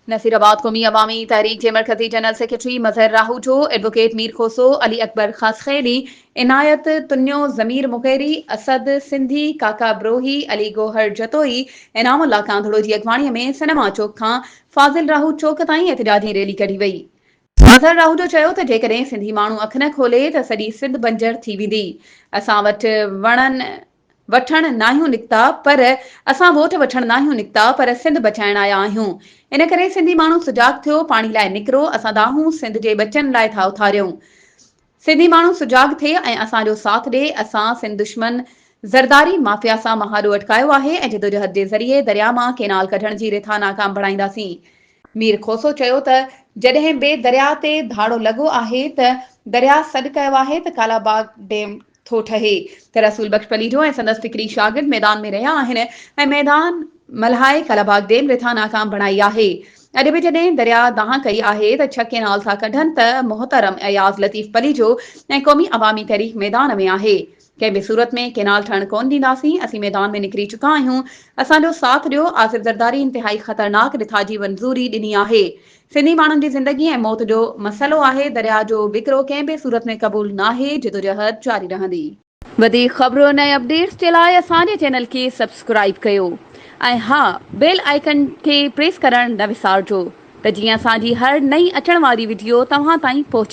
नसीराबाद क़ौमी अवामी तहरीक जे मरकज़ी general secretary Mazhar Rahujo, advocate Mir Khoso, Ali Akbar Khaskheli, Inayat Tunio, Zameer Mugheri, Asad Sindhi, Kaka Brohi, Ali Gohar Jatoi, Inamullah कांधड़ो जी अगवाणीअ में सिनेमा चौक खां फाज़िल राहू चौक ताईं एहतजाजी रैली कढी वई। मज़हर राहूजो चयो त जेकॾहिं सिंधी माण्हू अख न खोले त सॼी सिंध बंजर थी वेंदी। असां वटि वठण नाहियूं निकिता पर असां वोट वठण नाहियूं निकिता पर सिंध बचाइण आया आहियूं। इन करे सिंधी माण्हू सुजाग थियो, पाणी लाइ निकिरो, असां दाहूं सिंध जे बचनि लाइ था उथारियूं। सिंधी माण्हू सुजाग थिए ऐं असांजो साथ ॾिए। असां सिंध दुश्मन ज़रदारी माफ़िया सां महाडो अटकायो आहे ऐं जिदोजहद जे ज़रिए दरिया मां केनाल कढण जी रिथा नाकाम बणाईंदासीं। मीर खोसो चयो त जॾहिं बे दरिया ते धाड़ो लॻो आहे त दरिया सॾु कयो आहे त कालाबाग डेम थो ठहे त रसूल बख्श पलीजो ऐं संदसि फिक्री शागिर्द मैदान में रहिया आहिनि ऐं मैदान मल्हाए कालाबाग डेम रिथा नाकाम बणाई आहे। अॼु बि जॾहिं दरिया दाह कई आहे त 6 केनाल था कढनि त मोहतरम अयाज़ लतीफ़ पलीजो ऐं क़ौमी अवामी तहरीक मैदान में आहे। कंहिं बि सूरत में केनाल ठहण कोन ॾींदासीं। असीं मैदान में निकिरी चुका आहियूं। असांजो साथ ॾियो। आसिफ ज़रदारी इंतिहाई ख़तरनाक रिथा जी मंज़ूरी ॾिनी आहे। सिंधी माण्हुनि जी ज़िंदगी ऐं मौत जो मसइलो आहे। दरिया जो विकिरो कंहिं बि सूरत में क़बूल नाहे। जिदोजहद जारी रहंदी। वधीक ख़बरुनि ऐं अपडेट्स जे लाइ असांजे चैनल खे सब्सक्राइब कयो ऐं हा, बेल आइकन खे प्रेस करणु न विसारिजो त जीअं असांजी हर नई अचण वारी वीडियो तव्हां ताईं पहुचे।